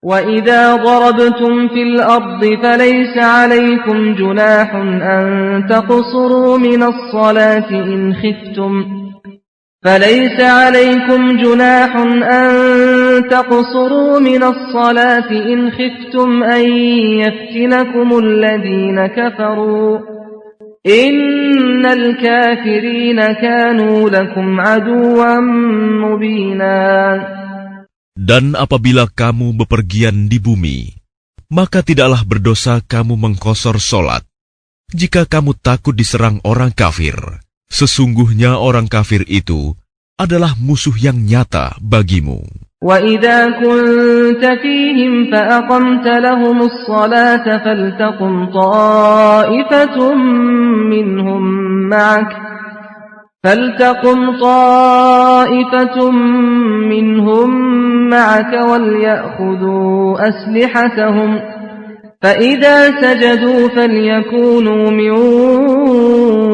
وَإِذَا ضَرَبْتُمْ فِي الْأَرْضِ فَلَيْسَ عَلَيْكُمْ جُنَاحٌ أَن تَقْصُرُوا مِنَ الصَّلَاةِ إِنْ خِفْتُمْ أَن يَفْتِنَكُمُ الَّذِينَ كَفَرُوا إِنَّ الْكَافِرِينَ كَانُوا لَكُمْ عَدُوًّا مُبِينًا. Dan apabila kamu bepergian di bumi, maka tidaklah berdosa kamu mengqosor solat. Jika kamu takut diserang orang kafir, sesungguhnya orang kafir itu adalah musuh yang nyata bagimu. وَإِذَا كُنْتَ فِيهِمْ فَأَقَمْتَ لَهُمُ الصَّلَاةَ فَلْتَقُمْ طَائِفَةٌ مِّنْهُمْ مَعَكَ وَلْيَأْخُذُوا أَسْلِحَتَهُمْ فَإِذَا سَجَدُوا فَلْيَكُونُوا مِنْ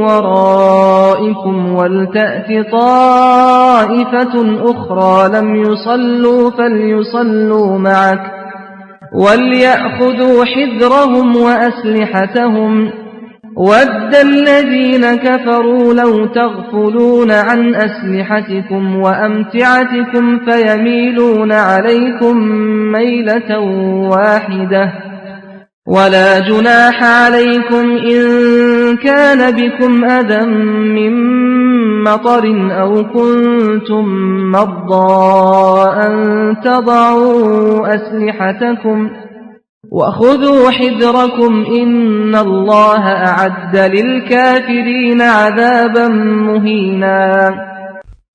وَرَائِكُمْ وَلْتَأْتِ طَائِفَةٌ أُخْرَى لَمْ يُصَلُّوا فَلْيُصَلُّوا مَعَكَ وَلْيَأْخُذُوا حِذْرَهُمْ وَأَسْلِحَتَهُمْ وَدَّ الَّذِينَ كَفَرُوا لَوْ تَغْفُلُونَ عَنْ أَسْلِحَتِكُمْ وَأَمْتِعَتِكُمْ فَيَمِيلُونَ عَلَيْكُمْ مَيْلَةً وَاحِدَةً وَلَا جُنَاحَ عَلَيْكُمْ إِن كَانَ بِكُمْ أَذًى مِّن مَّطَرٍ أَوْ كُنتُم مَّرْضَىٰ أَن تَضَعُوا أَسْلِحَتَكُمْ وَخُذُوا حِذْرَكُمْ إِنَّ اللَّهَ أَعَدَّ لِلْكَافِرِينَ عَذَابًا مُهِينًا.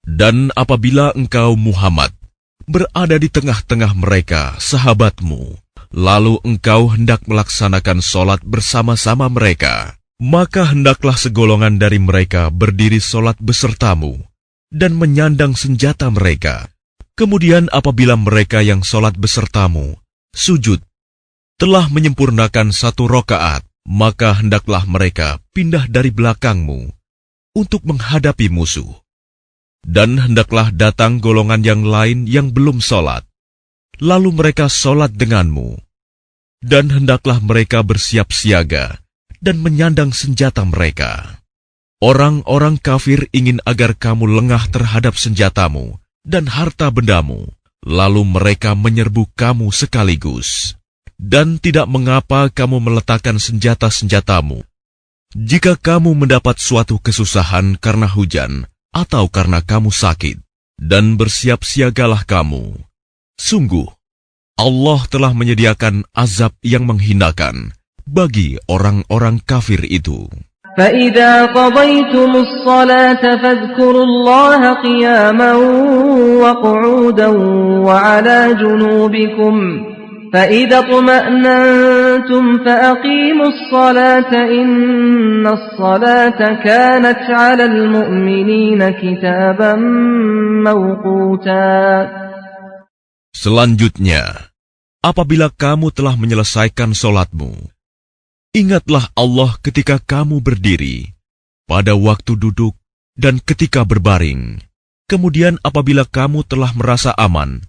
Dan apabila engkau Muhammad berada di tengah-tengah mereka, sahabatmu, lalu engkau hendak melaksanakan solat bersama-sama mereka, maka hendaklah segolongan dari mereka berdiri solat besertamu dan menyandang senjata mereka. Kemudian apabila mereka yang solat besertamu sujud telah menyempurnakan 1 rakaat, maka hendaklah mereka pindah dari belakangmu untuk menghadapi musuh. Dan hendaklah datang golongan yang lain yang belum solat, lalu mereka solat denganmu. Dan hendaklah mereka bersiap siaga dan menyandang senjata mereka. Orang-orang kafir ingin agar kamu lengah terhadap senjatamu dan harta bendamu, lalu mereka menyerbu kamu sekaligus. Dan tidak mengapa kamu meletakkan senjata-senjatamu. Jika kamu mendapat suatu kesusahan karena hujan atau karena kamu sakit, dan bersiap siagalah kamu. Sungguh, Allah telah menyediakan azab yang menghinakan bagi orang-orang kafir itu. فَإِذَا قَضَيْتُمُ الصَّلَاةَ فَاذْكُرُوا اللَّهَ قِيَامًا وَقُعُودًا وَعَلَى جُنُوبِكُمْ فَإِذَا اطْمَأْنَنْتُمْ فَأَقِيمُوا الصَّلَاةَ إِنَّ الصَّلَاةَ كَانَتْ عَلَى الْمُؤْمِنِينَ كِتَابًا مَوْقُوتًا. Selanjutnya, apabila kamu telah menyelesaikan solatmu, ingatlah Allah ketika kamu berdiri, pada waktu duduk, dan ketika berbaring. Kemudian apabila kamu telah merasa aman,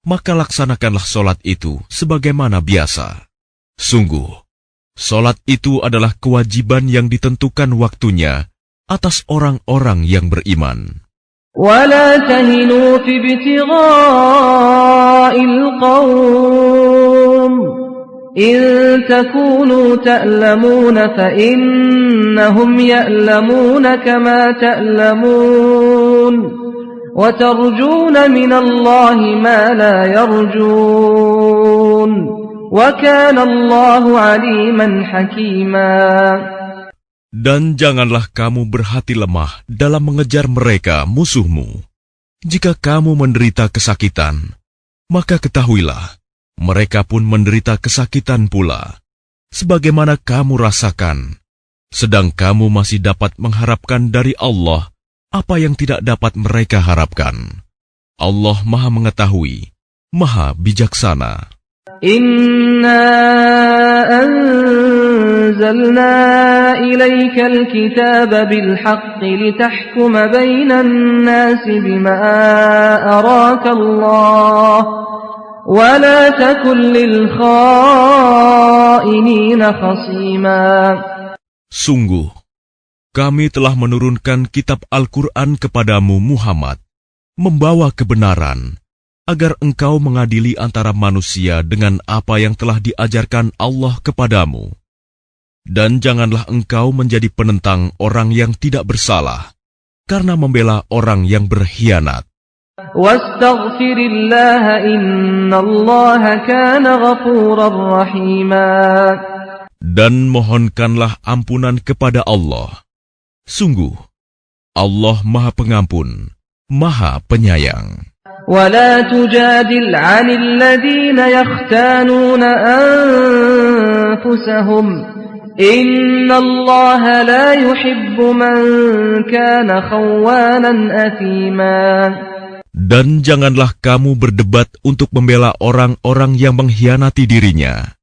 maka laksanakanlah solat itu sebagaimana biasa. Sungguh, solat itu adalah kewajiban yang ditentukan waktunya atas orang-orang yang beriman. وَلَا تَهِنُوا فِي ابْتِغَاءِ الْقَوْمِ إِن تَكُونُوا تَأْلَمُونَ فَإِنَّهُمْ يَأْلَمُونَ كَمَا تَأْلَمُونَ وَتَرْجُونَ مِنَ اللَّهِ مَا لَا يَرْجُونَ وَكَانَ اللَّهُ عَلِيمًا حَكِيمًا. Dan janganlah kamu berhati lemah dalam mengejar mereka musuhmu. Jika kamu menderita kesakitan, maka ketahuilah, mereka pun menderita kesakitan pula, sebagaimana kamu rasakan, sedang kamu masih dapat mengharapkan dari Allah apa yang tidak dapat mereka harapkan. Allah Maha Mengetahui, Maha Bijaksana. Inna anzalna ilaikal kitaba bilhaqqi litahkuma bainan nasi bima araka Allah ولا تكن للخائنين خصيما. Sungguh, kami telah menurunkan kitab Al-Quran kepadamu Muhammad, membawa kebenaran, agar engkau mengadili antara manusia dengan apa yang telah diajarkan Allah kepadamu. Dan janganlah engkau menjadi penentang orang yang tidak bersalah, karena membela orang yang berkhianat. Wastaghfirillaha innallaha kana ghafurar rahima. Dan mohonkanlah ampunan kepada Allah. Sungguh, Allah Maha Pengampun, Maha Penyayang. ولا تجادل عن الذين يختانون أنفسهم إن الله لا يحب من كان خوانا أثيما. Dan janganlah kamu berdebat untuk membela orang-orang yang mengkhianati dirinya.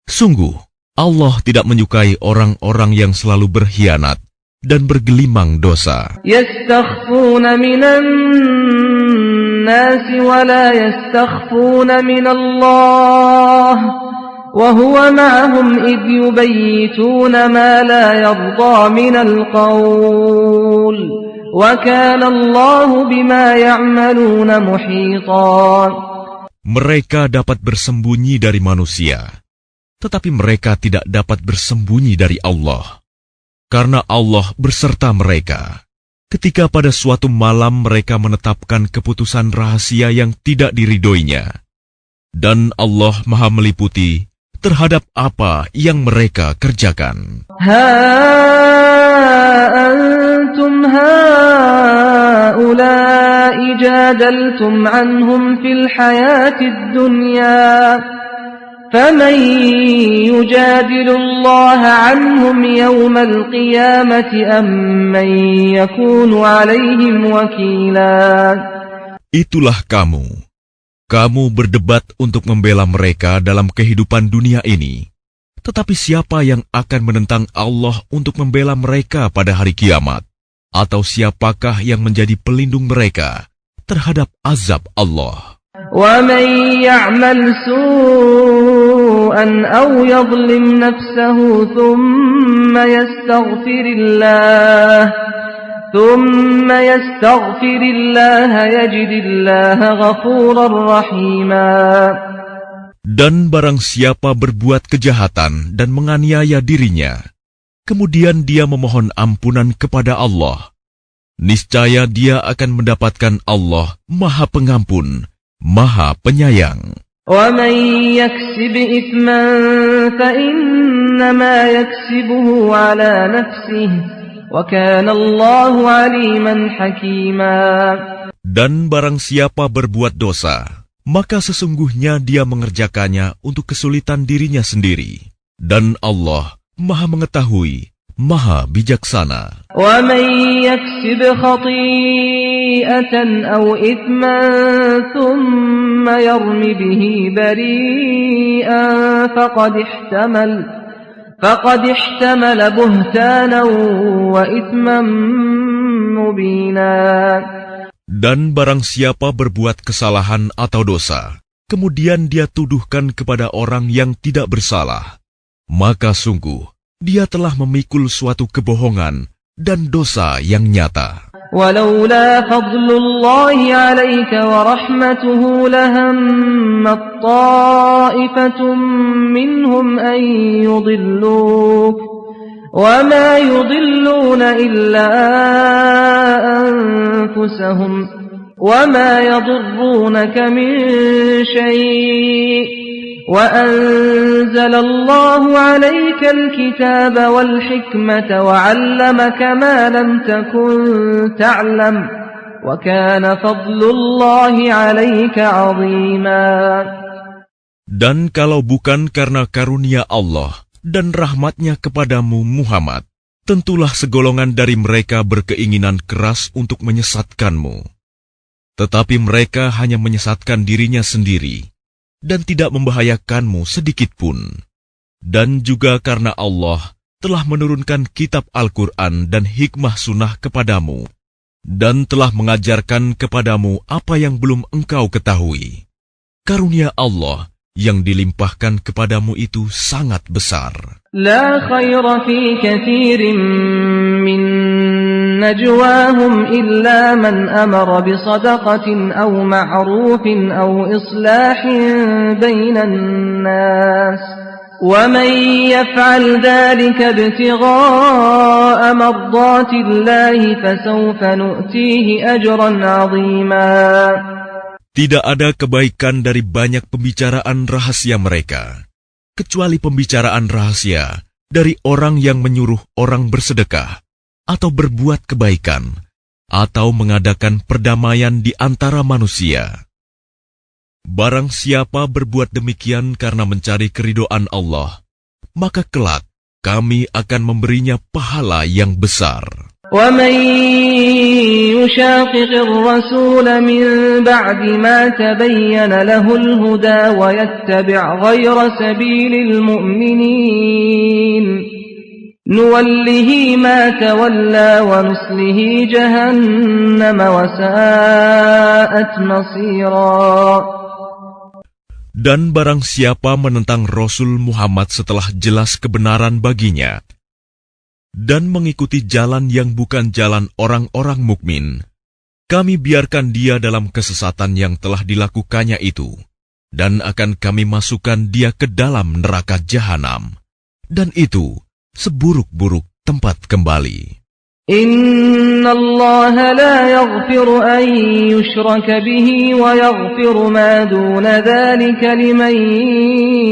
Sungguh, Allah tidak menyukai orang-orang yang selalu berkhianat dan bergelimang dosa. Yastakhfuna minan nasi wa la yastakhfuna minallah wa huwa ma'ahum idh yubayyituna ma la yarda minal qawl wa kana Allahu bima ya'maluna muhita. Mereka dapat bersembunyi dari manusia, tetapi mereka tidak dapat bersembunyi dari Allah. Karena Allah berserta mereka, ketika pada suatu malam mereka menetapkan keputusan rahasia yang tidak diridhoinya. Dan Allah Maha meliputi terhadap apa yang mereka kerjakan. Ha antum haula'i jadaltum anhum fil hayatid dunya. فمن يجادل الله عنهم يوم القيامة أم من يكون عليهم وكيلا. Itulah kamu berdebat untuk membela mereka dalam kehidupan dunia ini. Tetapi siapa yang akan menentang Allah untuk membela mereka pada hari kiamat? Atau siapakah yang menjadi pelindung mereka terhadap azab Allah? وَمَنْ يَعْمَلْ سُوءًا أَوْ يَظْلِمْ نَفْسَهُ ثُمَّ يَسْتَغْفِرِ اللَّهَ يَجِدِ اللَّهَ غَفُورًا رَحِيمًا. Dan barang siapa berbuat kejahatan dan menganiaya dirinya, kemudian dia memohon ampunan kepada Allah, niscaya dia akan mendapatkan Allah Maha Pengampun, Maha Penyayang. وَمَنْ يَكْسِبْ إِثْمًا فَإِنَّمَا يَكْسِبُهُ عَلَى نَفْسِهِ وَكَانَ اللَّهُ عَلِيمًا حَكِيمًا. Dan barang siapa berbuat dosa, maka sesungguhnya dia mengerjakannya untuk kesulitan dirinya sendiri. Dan Allah Maha mengetahui, Maha bijaksana. وَمَنْ يَكْسِبْ خَطِيئَةً أَوْ إِثْمًا ثُمَّ يَرْمِ بِهِ بَرِيئًا فَقَدِ احْتَمَلَ بُهْتَانًا وَإِثْمًا مُبِينًا. Dan barang siapa berbuat kesalahan atau dosa, kemudian dia tuduhkan kepada orang yang tidak bersalah, maka sungguh dia telah memikul suatu kebohongan dan dosa yang nyata. وَلَوْلَا فَضْلُ اللَّهِ عَلَيْكَ وَرَحْمَتُهُ لَهَمَّتْ طَائِفَةٌ مِّنْهُمْ أَن يُضِلُّوكَ وَمَا يُضِلُّونَ إِلَّا أَنفُسَهُمْ وَمَا يَضُرُّونَكَ مِن شَيْءٍ وَأَنزَلَ اللَّهُ عَلَيْكَ الْكِتَابَ وَالْحِكْمَةَ وَعَلَّمَكَ مَا لَمْ تَكُنْ تَعْلَمُ وَكَانَ فَضْلُ اللَّهِ عَلَيْكَ عَظِيمًا. Dan kalau bukan karena karunia Allah dan rahmat-Nya kepadamu Muhammad, tentulah segolongan dari mereka berkeinginan keras untuk menyesatkanmu. Tetapi mereka hanya menyesatkan dirinya sendiri dan tidak membahayakanmu sedikitpun. Dan juga karena Allah telah menurunkan kitab Al-Quran dan hikmah sunnah kepadamu, dan telah mengajarkan kepadamu apa yang belum engkau ketahui. karunia Allah yang dilimpahkan kepadamu itu sangat besar. لا خير في كثير من نجواهم إلا من أمر بصدقة أو معروف أو إصلاح بين الناس ومن يفعل ذلك ابتغاء مرضات الله فسوف نؤتيه أجرا عظيما. Tidak ada kebaikan dari banyak pembicaraan rahasia mereka, kecuali pembicaraan rahasia dari orang yang menyuruh orang bersedekah, atau berbuat kebaikan, atau mengadakan perdamaian di antara manusia. Barang siapa berbuat demikian karena mencari keridhaan Allah, maka kelak kami akan memberinya pahala yang besar. ومن يشاقق الرسول من بعد ما تبين له الهدى ويتبع غير سبيل المؤمنين نوله ما تولى ونصله جهنم وساءت مصيرا. Dan barang siapa menentang Rasul Muhammad setelah jelas kebenaran baginya, dan mengikuti jalan yang bukan jalan orang-orang mukmin, kami biarkan dia dalam kesesatan yang telah dilakukannya itu, dan akan kami masukkan dia ke dalam neraka jahanam, dan itu seburuk-buruk tempat kembali. Inna Allah la yaghfiru an yushraka bihi wa yaghfiru ma duna dhalika liman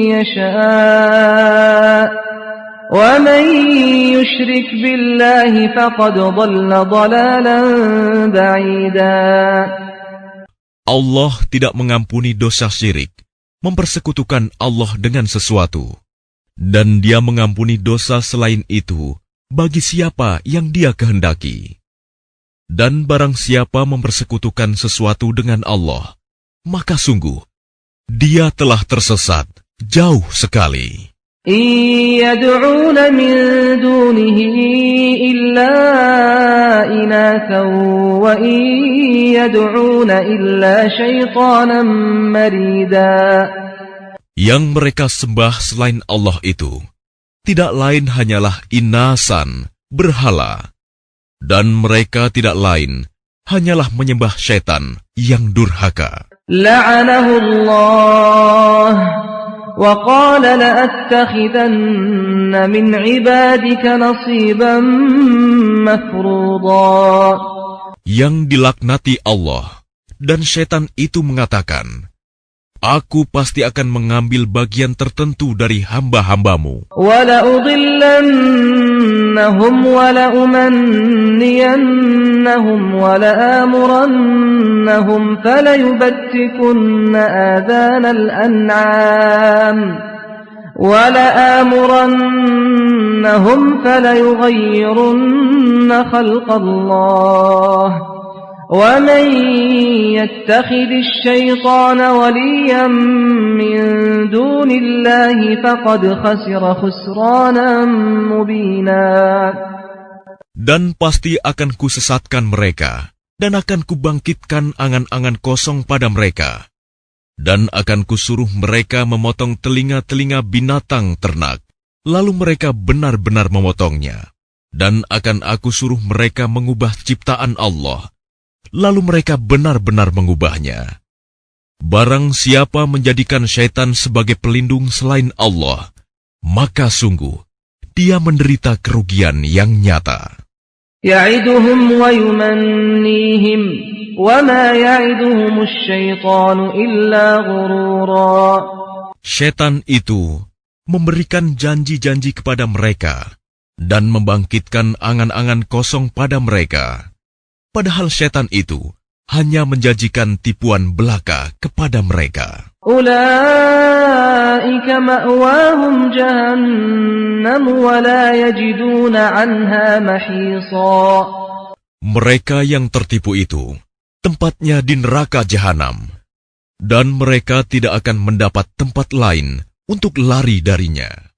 yasha'. وَمَنْ يُشْرِكْ بِاللَّهِ فَقَدْ ضَلَّ ضَلَالًا بَعِيدًا. Allah tidak mengampuni dosa syirik, mempersekutukan Allah dengan sesuatu, dan Dia mengampuni dosa selain itu bagi siapa yang Dia kehendaki. Dan barang siapa mempersekutukan sesuatu dengan Allah, maka sungguh dia telah tersesat jauh sekali. إِن يَدْعُونَ مِن دُونِهِ إِلَّا إِنَاثًا وَإِن يَدْعُونَ إِلَّا شَيْطَانًا مَّرِيدًا. Yang mereka sembah selain Allah itu tidak lain hanyalah inasan, berhala, dan mereka tidak lain hanyalah menyembah syaitan yang durhaka. La'anahullah وقال لأتخذن من عبادك نصيبا مفروضا. Yang dilaknati Allah, dan syaitan itu mengatakan, Aku pasti akan mengambil bagian tertentu dari hamba-hambamu. وَلَأُضِلَّنَّهُمْ وَلَأُمَنِّيَنَّهُمْ وَلَآمُرَنَّهُمْ فَلَيُبَتِّكُنَّ آذَانَ الْأَنْعَامِ وَلَآمُرَنَّهُمْ فَلَيُغَيِّرُنَّ خَلْقَ اللَّهِ وَمَنْ يَتَّخِذِ الشَّيْطَانَ وَلِيًّا مِّن دُونِ اللَّهِ فَقَدْ خَسِرَ خُسْرَانًا مُبِينًا. Dan pasti akan kusesatkan mereka, dan akan kubangkitkan angan-angan kosong pada mereka, dan akan kusuruh mereka memotong telinga-telinga binatang ternak, lalu mereka benar-benar memotongnya, dan akan aku suruh mereka mengubah ciptaan Allah, lalu mereka benar-benar mengubahnya. Barang siapa menjadikan syaitan sebagai pelindung selain Allah, maka sungguh dia menderita kerugian yang nyata. Ya'iduhum wa yumannihim wa ma ya'iduhumus syaitanu illa ghurura. Syaitan itu memberikan janji-janji kepada mereka dan membangkitkan angan-angan kosong pada mereka. Padahal syaitan itu hanya menjanjikan tipuan belaka kepada mereka. Ulaika ma'wahum jahannam wa la yajiduna 'anha mahisa. Mereka yang tertipu itu tempatnya di neraka jahanam, dan mereka tidak akan mendapat tempat lain untuk lari darinya.